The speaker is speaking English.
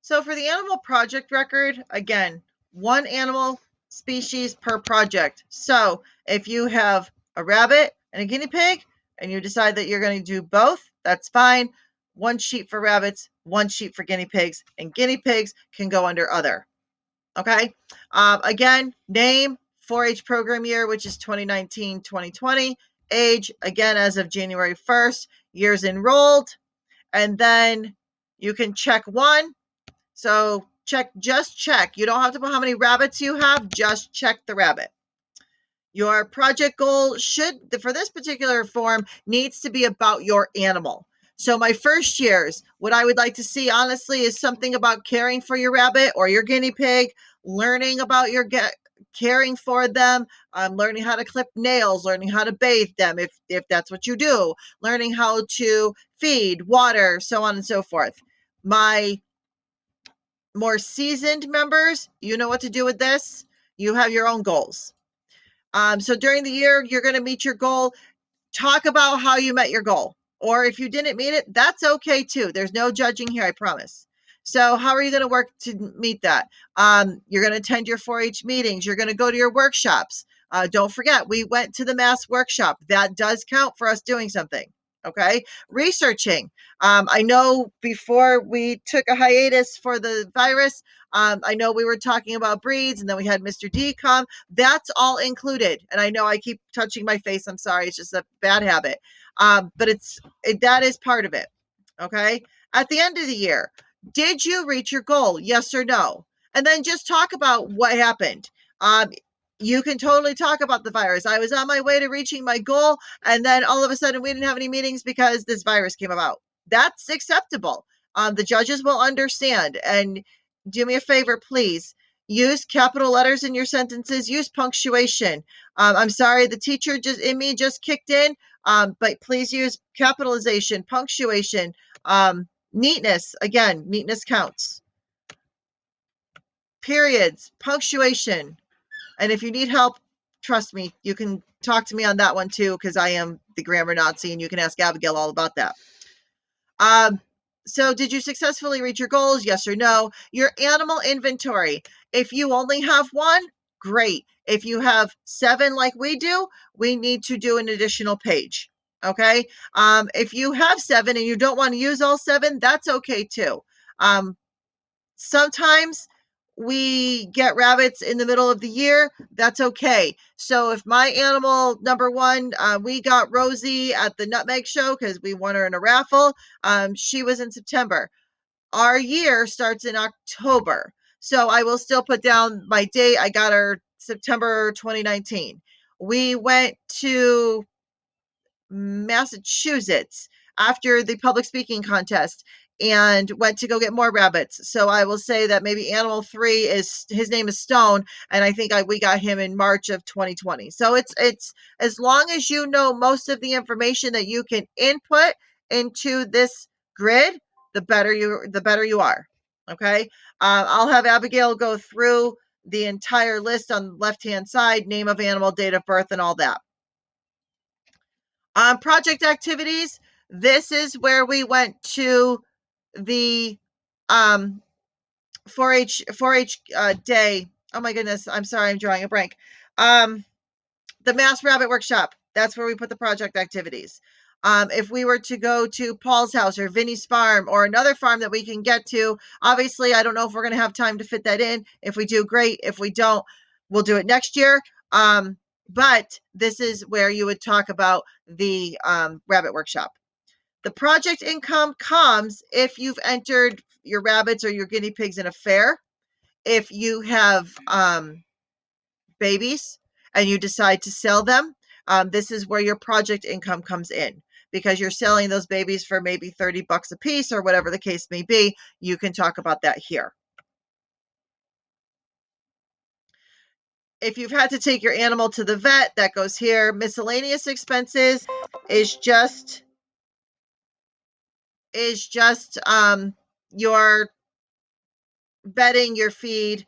So for the animal project record, again, one animal species per project. So if you have a rabbit and a guinea pig and you decide that you're going to do both, that's fine. One sheet for rabbits, one sheet for guinea pigs, and guinea pigs can go under other. Okay. Again, name 4-H program year, which is 2019-2020. Age, again, as of January 1st. Years enrolled. And then you can check one. So just check. You don't have to put how many rabbits you have, just check the rabbit. Your project goal for this particular form, needs to be about your animal. So my first years, what I would like to see, honestly, is something about caring for your rabbit or your guinea pig, learning about caring for them, learning how to clip nails, learning how to bathe them if that's what you do, learning how to feed, water, so on and so forth. My more seasoned members, you know what to do with this. You have your own goals. So during the year, you're going to meet your goal. Talk about how you met your goal. Or if you didn't meet it, that's okay too. There's no judging here, I promise. So how are you going to work to meet that? You're going to attend your 4-H meetings. You're going to go to your workshops. Don't forget, we went to the mass workshop. That does count for us doing something. Okay. Researching. I know before we took a hiatus for the virus, I know we were talking about breeds, and then we had Mr. D come. That's all included. And I know I keep touching my face. I'm sorry. It's just a bad habit. But that is part of it. Okay. At the end of the year, did you reach your goal? Yes or no? And then just talk about what happened. You can totally talk about the virus. I was on my way to reaching my goal, and then all of a sudden we didn't have any meetings because this virus came about. That's acceptable. The judges will understand. And do me a favor, please. Use capital letters in your sentences. Use punctuation. I'm sorry, the teacher just kicked in, but please use capitalization, punctuation, neatness. Again, neatness counts. Periods, punctuation. And if you need help, trust me, you can talk to me on that one too, because I am the grammar Nazi, and you can ask Abigail all about that. So did you successfully reach your goals? Yes or no? Your animal inventory. If you only have one, great. If you have 7 like we do, we need to do an additional page. Okay. If you have 7 and you don't want to use all 7, that's okay too. Sometimes we get rabbits in the middle of the year. That's okay. So if my animal number 1, we got Rosie at the Nutmeg Show because we won her in a raffle. She was in September. Our year starts in October. So I will still put down my date. I got her September 2019. We went to Massachusetts after the public speaking contest and went to go get more rabbits. So I will say that maybe animal 3 is his name is Stone, and I think we got him in March of 2020. So it's as long as you know most of the information that you can input into this grid, the better you are. Okay, I'll have Abigail go through the entire list on the left hand side, name of animal, date of birth, and all that. Project activities. This is where we went to the 4-H day. Oh my goodness, I'm sorry, I'm drawing a blank. The Mass Rabbit Workshop. That's where we put the project activities. If we were to go to Paul's house or Vinny's farm or another farm that we can get to, obviously, I don't know if we're going to have time to fit that in. If we do, great. If we don't, we'll do it next year. But this is where you would talk about the rabbit workshop. The project income comes if you've entered your rabbits or your guinea pigs in a fair, if you have babies and you decide to sell them. This is where your project income comes in, because you're selling those babies for maybe $30 a piece or whatever the case may be. You can talk about that here. If you've had to take your animal to the vet, that goes here. Miscellaneous expenses is just your bedding, your feed,